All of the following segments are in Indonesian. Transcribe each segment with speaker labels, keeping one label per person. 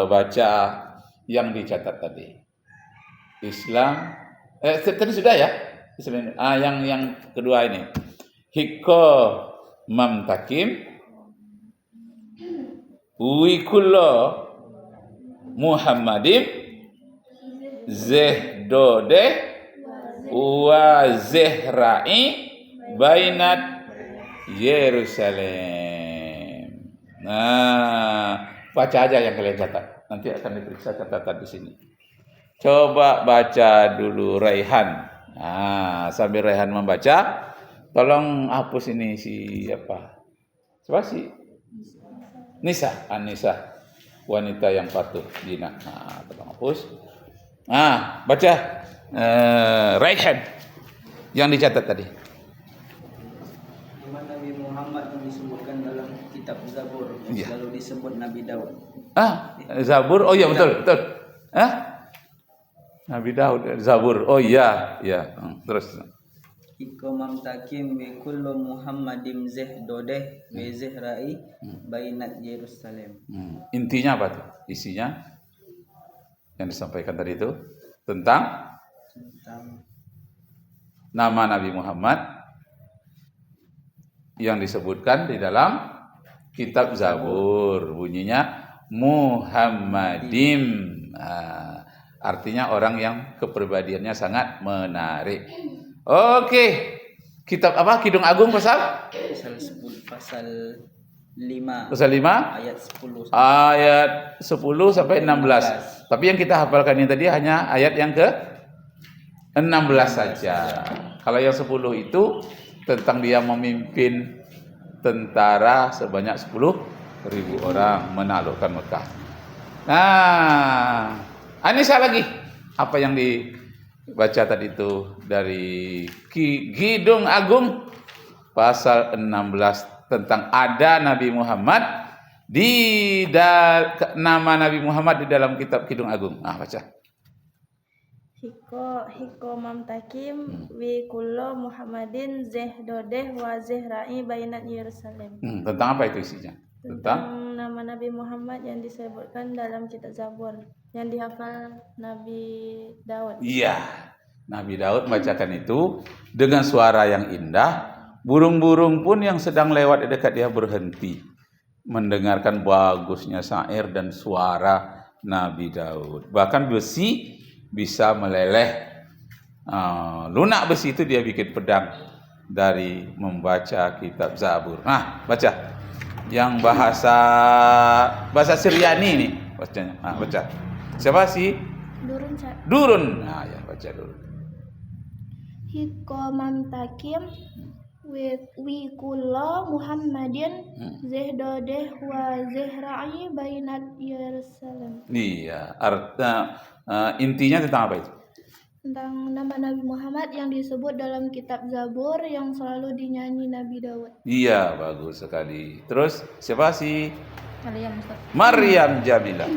Speaker 1: baca yang dicatat tadi. Islam tadi sudah ya. Islam. Yang kedua ini. Hikko mamtakim wikullo Muhammadim zehdode wa zehrai bainat Yerusalem. Nah, baca aja yang kalian catat. Nanti akan diperiksa catatan di sini. Coba baca dulu Raihan. Sambil Raihan membaca, tolong hapus ini siapa? Siapa sih? Nisa, Anissa, wanita yang patuh Dina. Tolong hapus. Baca Raihan yang dicatat tadi.
Speaker 2: Nama Nabi Muhammad yang disebutkan dalam kitab Zabur yang selalu disebut Nabi Daud.
Speaker 1: Zabur, oh iya betul. Nabi Daud, Zabur, oh iya. Terus.
Speaker 2: Hikko mamtakim bi kullu Muhammadim zehdodeh bi zehrai bainat Yerusalem.
Speaker 1: Intinya apa tuh? Isinya yang disampaikan tadi itu tentang nama Nabi Muhammad yang disebutkan di dalam kitab Zabur, bunyinya Muhammadim. Artinya orang yang kepribadiannya sangat menarik. Oke. Kitab apa? Kidung Agung pasal
Speaker 2: 5
Speaker 1: Pasal 5 ayat 10 sampai 16. Tapi yang kita hafalkan ini tadi hanya ayat yang ke 16 saja. Kalau yang 10 itu tentang dia memimpin tentara sebanyak 10.000 orang menaklukkan Mekah. Anissa lagi. Apa yang dibaca tadi itu dari Kidung Agung pasal 16 tentang ada Nabi Muhammad nama Nabi Muhammad di dalam kitab Kidung Agung. Baca.
Speaker 3: Hiko mamtakim wi kullo Muhammadin zehdodeh wa zehrai bainat Yerusalem.
Speaker 1: Tentang apa itu isinya?
Speaker 3: Tentang nama Nabi Muhammad yang disebutkan dalam kitab Zabur yang dihafal Nabi Daud.
Speaker 1: Iya, Nabi Daud membacakan itu dengan suara yang indah. Burung-burung pun yang sedang lewat di dekat dia berhenti mendengarkan bagusnya syair dan suara Nabi Daud. Bahkan besi bisa meleleh. Lunak besi itu dia bikin pedang dari membaca kitab Zabur. Baca. Yang bahasa Syriani ini bacanya. Baca. Siapa sih? Durun. Ya, baca dulu.
Speaker 3: Hiko mamtakim wi kullo Muhammadin zehdodeh wa zehrai bainat Yerusalem.
Speaker 1: Iya, intinya tentang apa itu?
Speaker 3: Tentang nama Nabi Muhammad yang disebut dalam kitab Zabur yang selalu dinyanyi Nabi Daud.
Speaker 1: Iya, bagus sekali. Terus siapa sih?
Speaker 4: Maryam
Speaker 1: Jamila.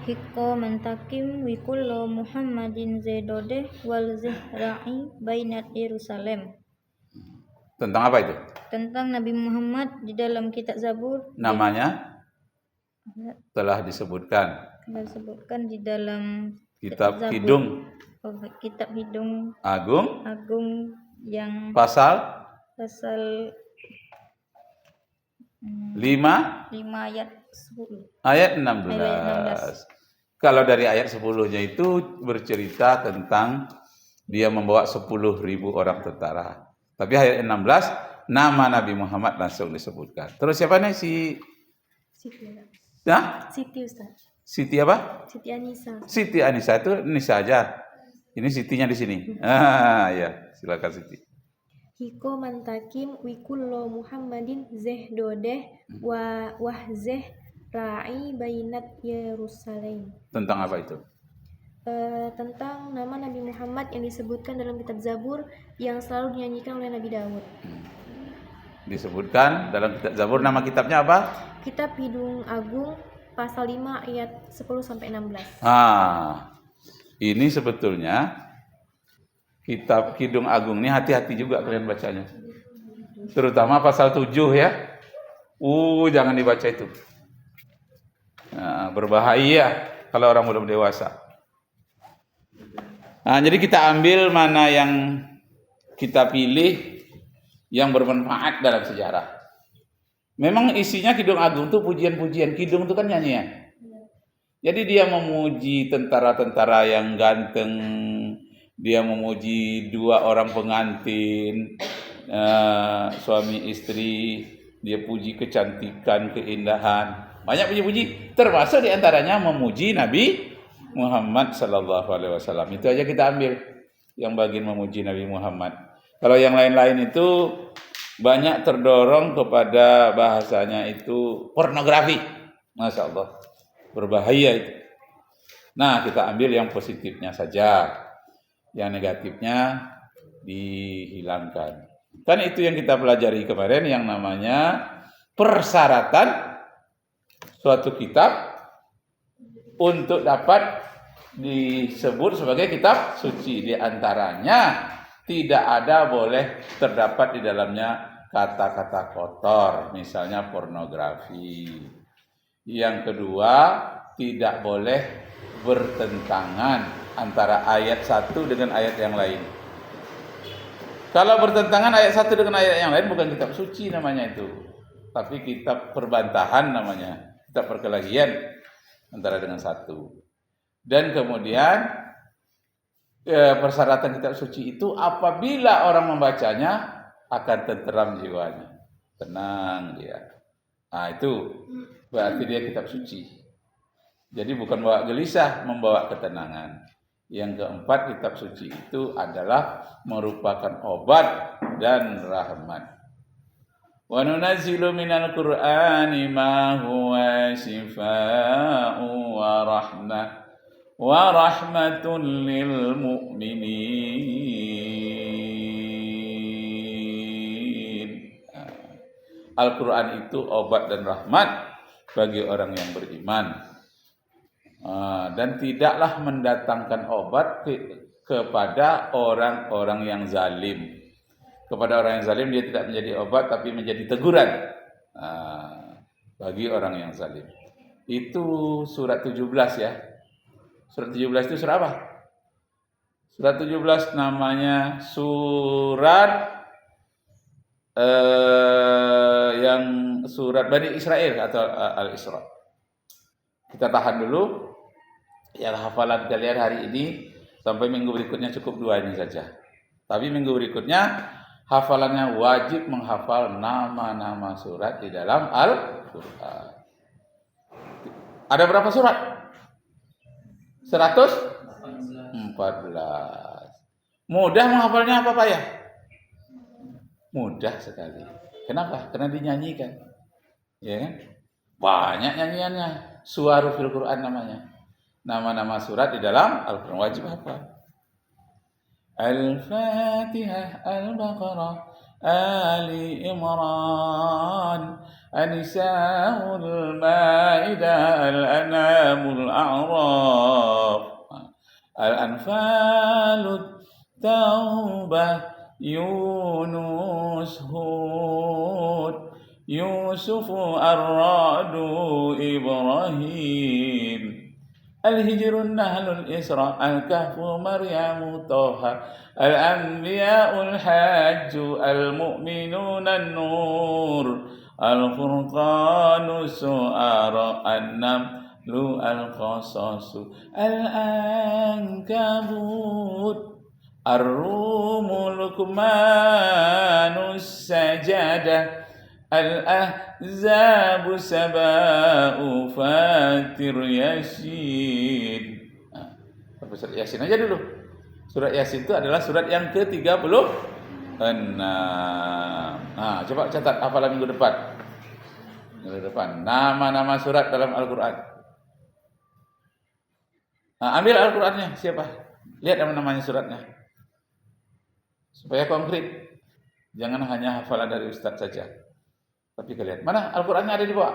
Speaker 4: Hikko mantakim wi kullu Muhammadin zaidodeh wal zahra'i bainat Yerusalem.
Speaker 1: Tentang apa itu?
Speaker 4: Tentang Nabi Muhammad di dalam kitab Zabur.
Speaker 1: Namanya telah disebutkan.
Speaker 4: Di dalam
Speaker 1: kitab
Speaker 4: Zabur. Kitab Kidung
Speaker 1: Agung
Speaker 4: yang
Speaker 1: pasal 5 ayat 16. Kalau dari ayat 10-nya itu bercerita tentang dia membawa 10.000 orang tentara. Tapi ayat 16 nama Nabi Muhammad langsung disebutkan. Terus siapa nih
Speaker 3: Siti Ustaz.
Speaker 1: Siti apa? Siti Anissa itu Nisa aja. Ini Sitinya di sini. Ya, silakan Siti.
Speaker 3: Hiko mantakim wi kullo Muhammadin zehdodeh wa wahzeh ra'i bainat Yerusalem.
Speaker 1: Tentang apa itu?
Speaker 3: Tentang nama Nabi Muhammad yang disebutkan dalam kitab Zabur yang selalu dinyanyikan oleh Nabi Daud.
Speaker 1: Disebutkan dalam kitab Zabur, nama kitabnya apa?
Speaker 3: Kitab Kidung Agung pasal 5 ayat 10 sampai 16.
Speaker 1: Ini sebetulnya kitab Kidung Agung ini hati-hati juga kalian bacanya. Terutama pasal 7 ya. Jangan dibaca itu. Berbahaya kalau orang belum dewasa. Jadi kita ambil mana yang kita pilih yang bermanfaat dalam sejarah. Memang isinya Kidung Agung itu pujian-pujian. Kidung itu kan nyanyian. Jadi dia memuji tentara-tentara yang ganteng, dia memuji dua orang pengantin, suami istri, dia puji kecantikan, keindahan, banyak puji-puji. Termasuk diantaranya memuji Nabi Muhammad Sallallahu Alaihi Wasallam. Itu aja kita ambil yang bagian memuji Nabi Muhammad. Kalau yang lain-lain itu banyak terdorong kepada bahasanya itu pornografi. Masya Allah, berbahaya itu. Nah, kita ambil yang positifnya saja, yang negatifnya dihilangkan. Kan itu yang kita pelajari kemarin, yang namanya persyaratan suatu kitab untuk dapat disebut sebagai kitab suci. Di antaranya tidak ada boleh terdapat di dalamnya kata-kata kotor, misalnya pornografi. Yang kedua, tidak boleh bertentangan antara ayat satu dengan ayat yang lain. Kalau bertentangan ayat satu dengan ayat yang lain, bukan kitab suci namanya itu, tapi kitab perbantahan namanya, kitab perkelahian antara dengan satu. Dan kemudian persyaratan kitab suci itu apabila orang membacanya akan tenteram jiwanya, tenang dia. Itu berarti dia kitab suci. Jadi bukan bawa gelisah, membawa ketenangan. Yang keempat, kitab suci itu adalah merupakan obat dan rahmat. Wa nunazzilu minal Qur'ani ma huwa shifaa'un wa rahmatun lil mu'minin. Al-Quran itu obat dan rahmat bagi orang yang beriman. Dan tidaklah mendatangkan obat kepada orang-orang yang zalim. Kepada orang yang zalim dia tidak menjadi obat, tapi menjadi teguran bagi orang yang zalim. Itu surat 17 ya. Surat 17 itu surat apa? Surat 17 namanya surat yang surat Bani Israel atau Al-Isra. Kita tahan dulu. Yang hafalan kalian hari ini sampai minggu berikutnya cukup 2 ini saja. Tapi minggu berikutnya hafalannya wajib menghafal nama-nama surat di dalam Al-Quran. Ada berapa surat? 114. Mudah menghafalnya apa Pak ya? Mudah sekali. Kenapa? Karena dinyanyikan. Ya kan? Banyak nyanyiannya. Suwaru fil Quran namanya. Nama-nama surat di dalam Al-Quran wajib hafal. Al-Fatihah, Al-Baqarah, Ali Imran, An-Nisa'ul Ma'idah, Al-An'amul A'raf, Al-Anfal, Taubah, Yunus, Hud, Yusuf, Ar-Ra'du, Ibrahim, Al-Hijr, An-Nahl, Al-Isra, Al-Kahf, Maryam, Taha, Al-Anbiya, Al-Hajj, Al-Mu'minun, An-Nur, Al-Furqan, Su'ara, An-Naml, Al-Qasas, Al-Ankabut, Ar-Rum, Luqman, As-Sajadah, Al-Ahzab, Saba'u, Fatir, Yasin. Surat Yasin aja dulu. Surat Yasin itu adalah surat yang ke-36. Coba catat hafalan minggu depan. Minggu depan. Nama-nama surat dalam Al-Quran. Ambil Al-Qurannya. Siapa? Lihat nama-namanya suratnya. Supaya konkret. Jangan hanya hafalan dari Ustaz saja. Tapi kalian, mana Al-Qurannya ada di bawah?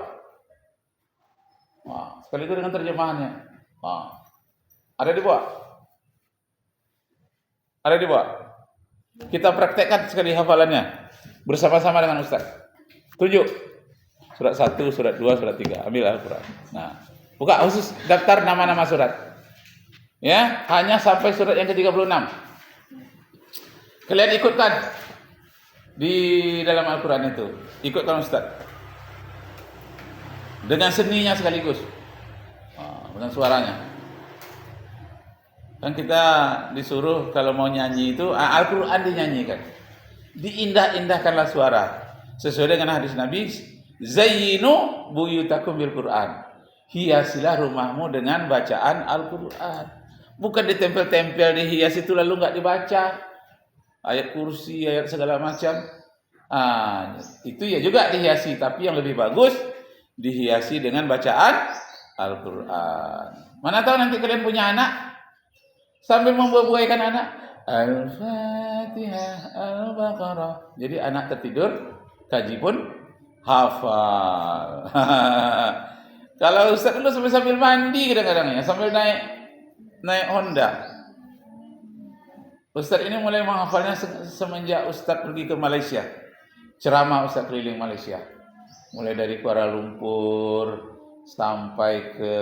Speaker 1: Sekaligus dengan terjemahannya. Ada di bawah. Ada di bawah. Kita praktekkan sekali hafalannya bersama-sama dengan Ustaz. Tunjuk. Surat 1, surat 2, surat 3. Ambil Al-Quran. Buka khusus daftar nama-nama surat. Ya, hanya sampai surat yang ke-36. Kalian ikutkan di dalam Al-Quran itu. Ikutkan Ustaz. Dengan seninya sekaligus. Dengan suaranya. Kan kita disuruh kalau mau nyanyi itu Al-Quran dinyanyikan. Diindah-indahkanlah suara. Sesuai dengan hadis Nabi, zayyinu buyutakum bil Quran. Hiasilah rumahmu dengan bacaan Al-Quran. Bukan ditempel-tempel, dihias itu lalu enggak dibaca. Ayat kursi, ayat segala macam. Itu ya juga dihiasi, tapi yang lebih bagus dihiasi dengan bacaan Al-Quran. Mana tahu nanti kalian punya anak sambil membuah-buahkan anak Al-Fatihah, Al-Baqarah. Jadi anak tertidur, kaji pun hafal. Kalau Ustaz dulu sambil mandi kadang-kadang ya, sambil naik Honda. Ustaz ini mulai menghafalnya semenjak Ustaz pergi ke Malaysia. Ceramah Ustaz keliling Malaysia. Mulai dari Kuala Lumpur sampai ke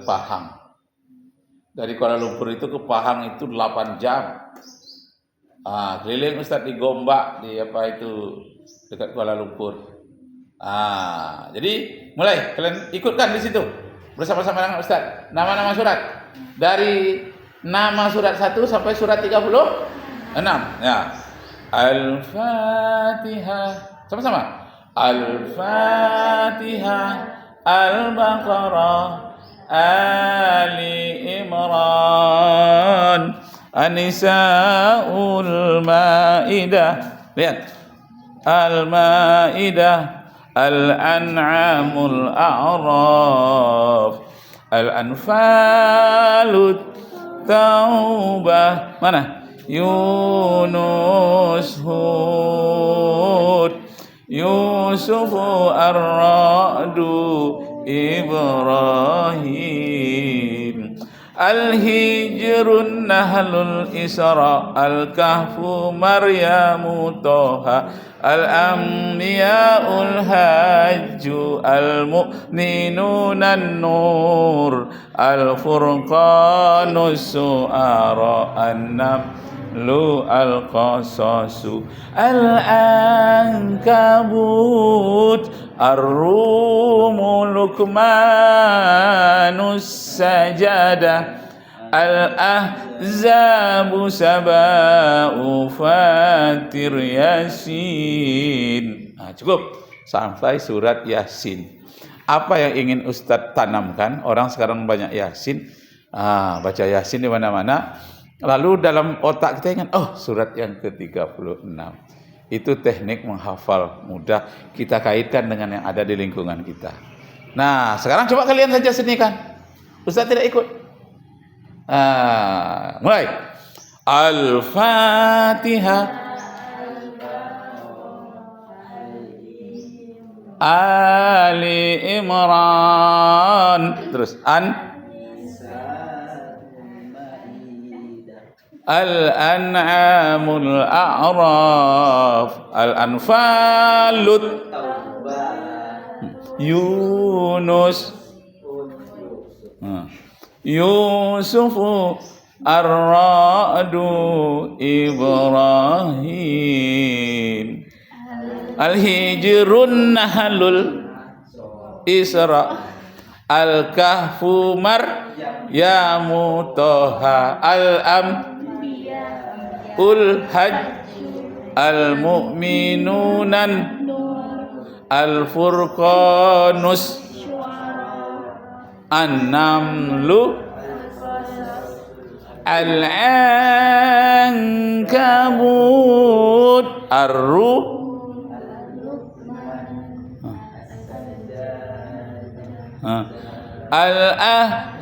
Speaker 1: Pahang. Dari Kuala Lumpur itu ke Pahang itu 8 jam. Keliling Ustaz di Gombak, di apa itu dekat Kuala Lumpur. Jadi mulai kalian ikutkan di situ bersama-sama dengan Ustaz. Nama-nama surat dari nama surat 1 sampai surat 36. Ya. Al-Fatihah. Sama-sama. Al-Fatihah, Al-Baqarah, Ali Imran, An-Nisa'ul Ma'idah. Lihat. Al-Ma'idah, Al-An'amul A'raf, Al-Anfalut Taubah. Mana? Yunus, Hud, Yusuf, Ar-Ra'du, Ibrahim, Al-Hijrun, Nahlul, Isra, Al-Kahfu, Maryamu, Toha, Al-Anbiya'ul, Hajju, Al-Mu'minun, An-Nur, Al-Furqanus, Su'ara, An-Namlu, Al-Qasasu, Al-Ankabut, Ar-Rumu, Luqmanus, Sajadah, Al-Ahzabu, Saba'u, Fatir, Yasin. Cukup sampai surat Yasin. Apa yang ingin Ustadz tanamkan? Orang sekarang banyak Yasin, baca Yasin di mana-mana. Lalu dalam otak kita ingat, surat yang ke-36. Itu teknik menghafal mudah. Kita kaitkan dengan yang ada di lingkungan kita. Nah, sekarang coba kalian saja senikan. Ustadz tidak ikut. Mulai. Al-Fatihah, Ali Imran, terus Al-An'amul A'raf, Al-Anfalut, Yunus, Yusufu, Ar-Ra'du, Ibrahim, Al-Hijrun, Nahlul, Isra, Al-Kahfu, Maryamu, Toha, Al-Anbiya'ul, Hajj, Al-Mu'minun, Al-Furqanus, An-Namlu, Al-Ankabut, Ar-Ruh,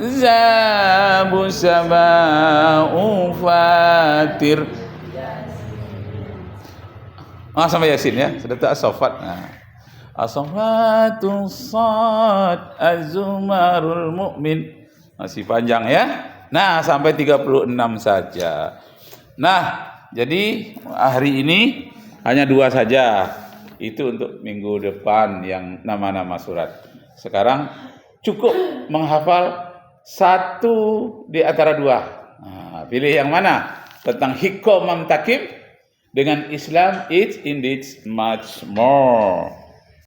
Speaker 1: Al-Ahzabu, Saba'u, Fatir. Sampai Yasin ya. Sudah tak as-Saffat. As-Saffatu, Sad, Az-Zumarul, Mu'min. Masih panjang ya. Nah, sampai 36 saja. Nah, jadi hari ini hanya 2 saja. Itu untuk minggu depan yang nama-nama surat. Sekarang cukup menghafal satu di antara dua. Pilih yang mana? Tentang hikmah takim dengan Islam, it's indeed much more.